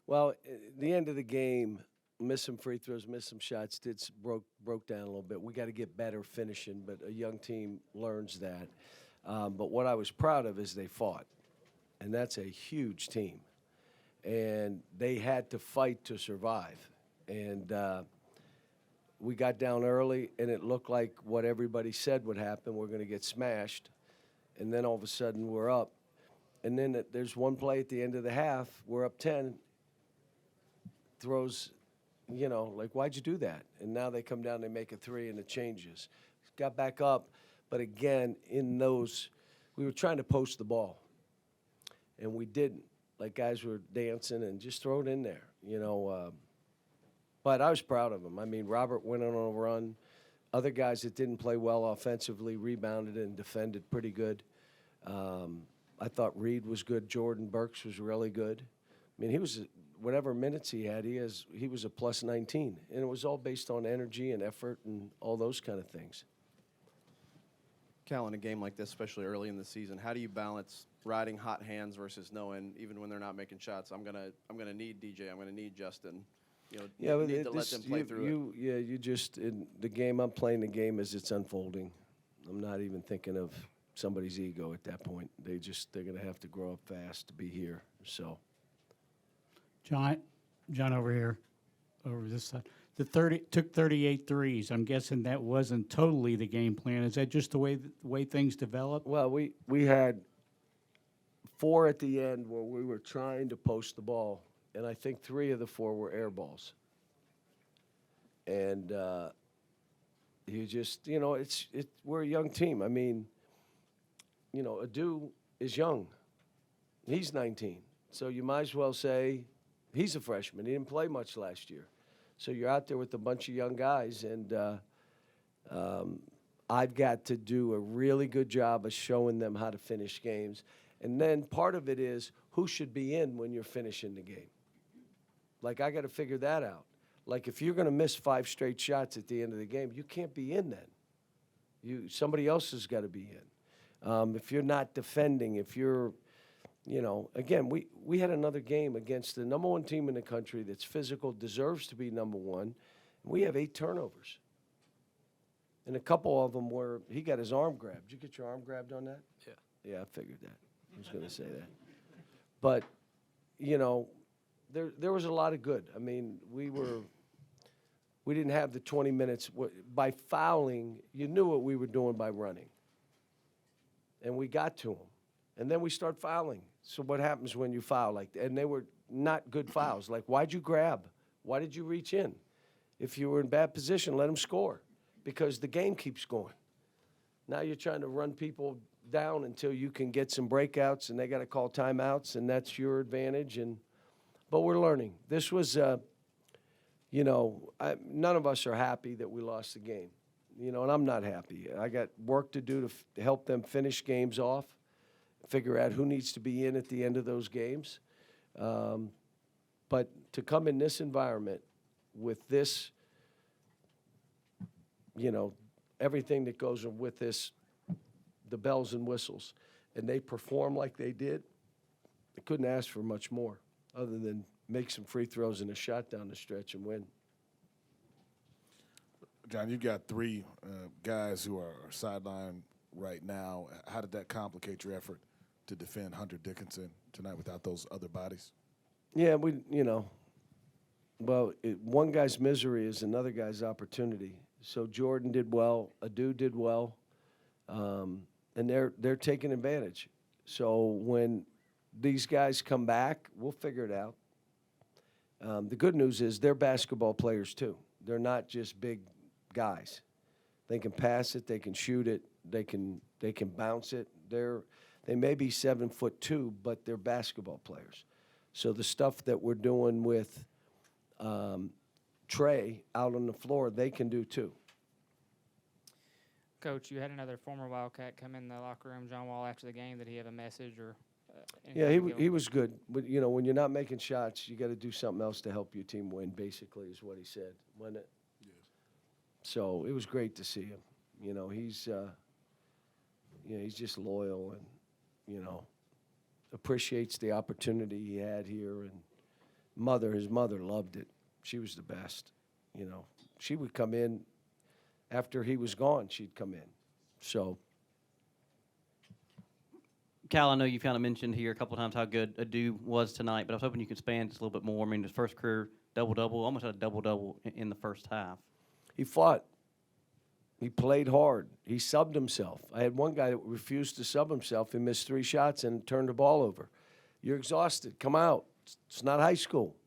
Well, the end of the game, missed some free throws, missed some shots, broke down a little bit. We got to get better finishing, but a young team learns that. But what I was proud of is they fought, and that's a huge team, and they had to fight to survive. And we got down early, and it looked like what everybody said would happen. We're going to get smashed, and then all of a sudden we're up. And then there's one play at the end of the half. We're up 10, throws, like, why'd you do that? And now they come down, they make a three, and it changes. Got back up, but again, we were trying to post the ball, and we didn't. Like, guys were dancing and just throw it in there, But I was proud of them. I mean, Robert went on a run. Other guys that didn't play well offensively rebounded and defended pretty good. I thought Reed was good. Jordan Burks was really good. I mean, he was whatever minutes he had. He was a plus 19, and it was all based on energy and effort and all those kind of things. Cal, in a game like this, especially early in the season, how do you balance riding hot hands versus knowing even when they're not making shots, I'm gonna need DJ, I'm gonna need Justin. You need to let them play through it. Yeah, you just in the game. I'm playing the game as it's unfolding. I'm not even thinking of somebody's ego at that point. They're going to have to grow up fast to be here. So, John over here, over this side. Took 38 threes. I'm guessing that wasn't totally the game plan. Is that just the way things developed? well, we had 4 at the end where we were trying to post the ball, and I think 3 of the 4 were air balls. And you just, we're a young team. I mean, Adou is young. He's 19. So you might as well say he's a freshman. He didn't play much last year. So you're out there with a bunch of young guys, and I've got to do a really good job of showing them how to finish games. And then part of it is who should be in when you're finishing the game. Like, I got to figure that out. Like, if you're going to miss 5 straight shots at the end of the game, you can't be in then. Somebody else has got to be in. If you're not defending, if you're, again, we had another game against the number 1 team in the country that's physical, deserves to be number 1. And we have 8 turnovers. And a couple of them were, he got his arm grabbed. Did you get your arm grabbed on that? Yeah. Yeah, I figured that. I was going to say that. But, there was a lot of good. I mean, we didn't have the 20 minutes. By fouling, you knew what we were doing by running. And we got to them. And then we start fouling. So what happens when you foul like that? And they were not good fouls. Like, why'd you grab? Why did you reach in? If you were in bad position, let them score, because the game keeps going. Now you're trying to run people down until you can get some breakouts, and they got to call timeouts, and that's your advantage. But we're learning. This was, none of us are happy that we lost the game. And I'm not happy. I got work to do to help them finish games off, figure out who needs to be in at the end of those games. But to come in this environment with this, everything that goes with this, the bells and whistles, and they perform like they did, I couldn't ask for much more other than make some free throws and a shot down the stretch and win. John, you've got 3 guys who are sidelined right now. How did that complicate your effort to defend Hunter Dickinson tonight without those other bodies? Yeah, one guy's misery is another guy's opportunity. So Jordan did well, Adou did well, and they're taking advantage. So when these guys come back, we'll figure it out. The good news is they're basketball players too. They're not just big guys. They can pass it, they can shoot it, they can bounce it. They may be 7'2", but they're basketball players. So the stuff that we're doing with Trey out on the floor, they can do too. Coach, you had another former Wildcat come in the locker room, John Wall, after the game. Did he have a message or? Yeah, he was good. But, when you're not making shots, you got to do something else to help your team win, basically, is what he said, wasn't it? Yes. So it was great to see him. He's just loyal and, appreciates the opportunity he had here and his mother loved it. She was the best, you know. She would come in after he was gone. She'd come in. So Cal, I know you kind of mentioned here a couple of times how good Adou was tonight, but I was hoping you could expand just a little bit more. I mean, his first career double-double, almost had a double-double in the first half. he fought. He played hard. He subbed himself. I had one guy that refused to sub himself. He missed 3 shots and turned the ball over. You're exhausted. Come out. It's not high school.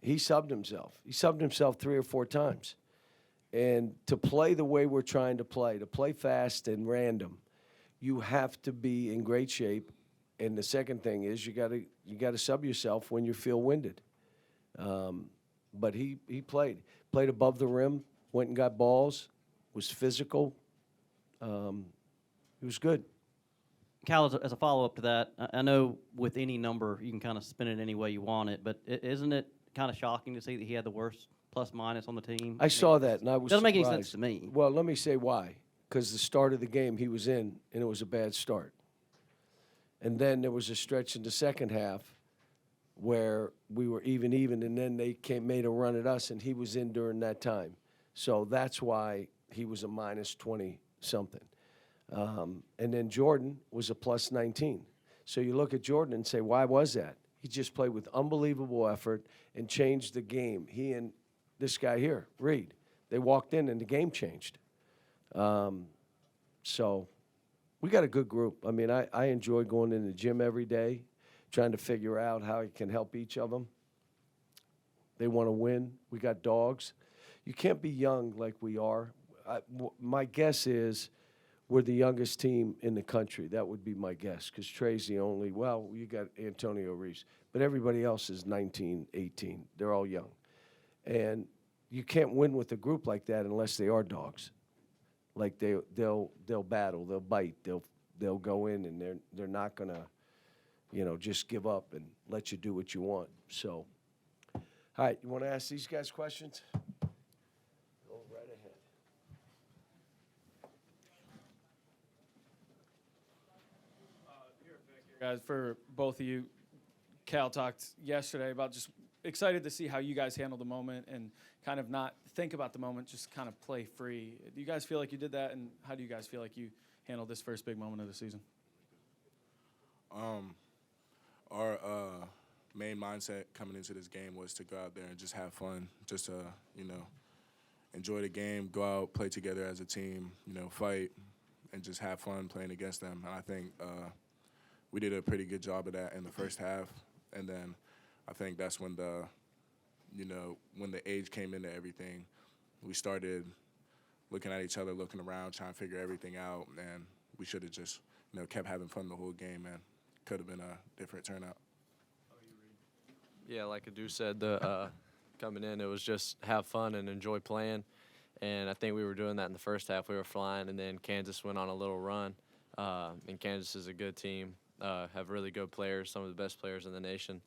He subbed himself. He subbed himself 3 or 4 times. And to play the way we're trying to play fast and random, you have to be in great shape. And the second thing is you got to sub yourself when you feel winded. But he played above the rim, went and got balls, was physical. He was good. Cal, as a follow-up to that, I know with any number you can kind of spin it any way you want it, but isn't it kind of shocking to see that he had the worst plus-minus on the team? I saw that, and I was Doesn't make any surprised. sense to me. Well, let me say why. Because the start of the game he was in, and it was a bad start. And then there was a stretch in the second half where we were even, and then they made a run at us, and he was in during that time. So that's why he was a minus 20-something. And then Jordan was a plus 19. So you look at Jordan and say, why was that? He just played with unbelievable effort and changed the game. He and this guy here, Reed, they walked in and the game changed. So we got a good group. I mean, I enjoy going in the gym every day, trying to figure out how I can help each of them. They want to win. We got dogs. You can't be young like we are. My guess is we're the youngest team in the country. That would be my guess, because Trey's the only, well, you got Antonio Reeves, but everybody else is 19, 18. They're all young. And you can't win with a group like that unless they are dogs. Like they'll battle, they'll bite, they'll go in, and they're not gonna, just give up and let you do what you want. So, all right, you want to ask these guys questions? Go right ahead. Guys, for both of you, Cal talked yesterday about just excited to see how you guys handle the moment and kind of not think about the moment, just kind of play free. Do you guys feel like you did that, and how do you guys feel like you handled this first big moment of the season? Our main mindset coming into this game was to go out there and just have fun, just to, enjoy the game, go out, play together as a team, fight, and just have fun playing against them. And I think we did a pretty good job of that in the first half. And then I think that's when when the age came into everything, we started looking at each other, looking around, trying to figure everything out. And we should have just, kept having fun the whole game, and could have been a different turnout. Yeah, like Adou said, coming in, it was just have fun and enjoy playing. And I think we were doing that in the first half. We were flying, and then Kansas went on a little run. And Kansas is a good team, have really good players, some of the best players in the nation.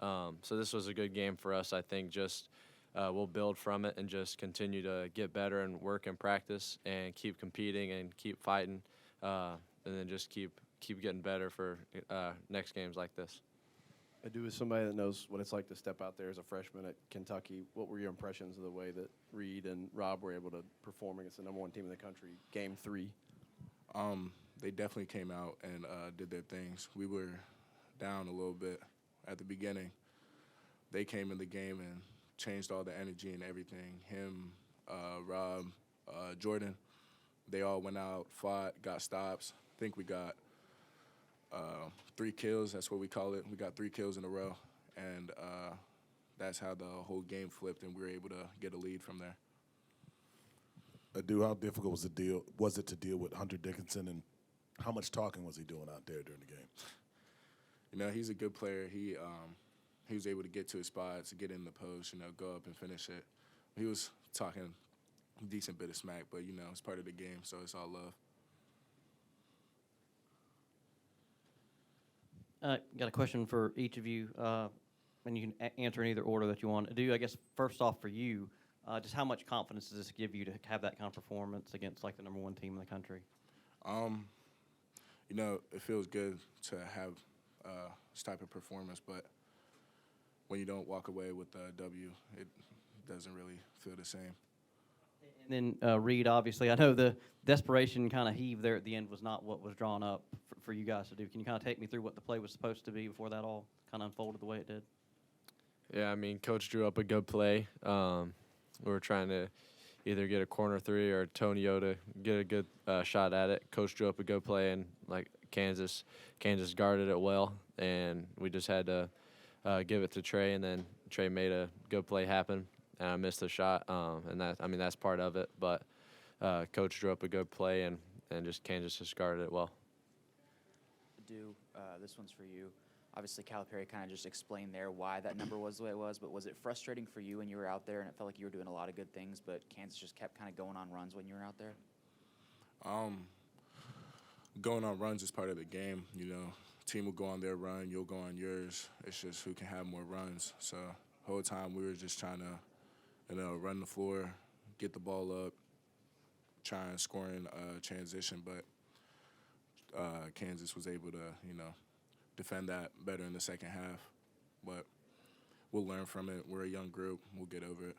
So this was a good game for us. I think just we'll build from it and just continue to get better and work and practice and keep competing and keep fighting, and then just keep getting better for next games like this. Adou, as somebody that knows what it's like to step out there as a freshman at Kentucky, what were your impressions of the way that Reed and Rob were able to perform against the #1 team in the country, Game 3? They definitely came out and did their things. We were down a little bit at the beginning. They came in the game and changed all the energy and everything. Him, Rob, Jordan, they all went out, fought, got stops. I think we got 3 kills. That's what we call it. We got 3 kills in a row, and that's how the whole game flipped, and we were able to get a lead from there. Adou, how difficult was it to deal with Hunter Dickinson, and how much talking was he doing out there during the game? He's a good player. He was able to get to his spots, get in the post, go up and finish it. He was talking a decent bit of smack, but, it's part of the game, so it's all love. Got a question for each of you, and you can answer in either order that you want. Adou, I guess first off for you, just how much confidence does this give you to have that kind of performance against like the #1 team in the country? It feels good to have this type of performance, but when you don't walk away with a W, it doesn't really feel the same. And then Reed, obviously, I know the desperation kind of heave there at the end was not what was drawn up for you guys to do. Can you kind of take me through what the play was supposed to be before that all kind of unfolded the way it did? Yeah, I mean, Coach drew up a good play. We were trying to either get a corner three or Tonio to get a good shot at it. Coach drew up a good play, and like Kansas guarded it well, and we just had to give it to Trey, and then Trey made a good play happen, and I missed the shot. And that's part of it. But Coach drew up a good play, and just Kansas just guarded it well. Adou, this one's for you. Obviously, Calipari kind of just explained there why that number was the way it was, but was it frustrating for you when you were out there and it felt like you were doing a lot of good things, but Kansas just kept kind of going on runs when you were out there? Going on runs is part of the game. You know, team will go on their run, you'll go on yours. It's just who can have more runs. So the whole time we were just trying to, run the floor, get the ball up, try and score in transition, but Kansas was able to, defend that better in the second half. But we'll learn from it. We're a young group. We'll get over it.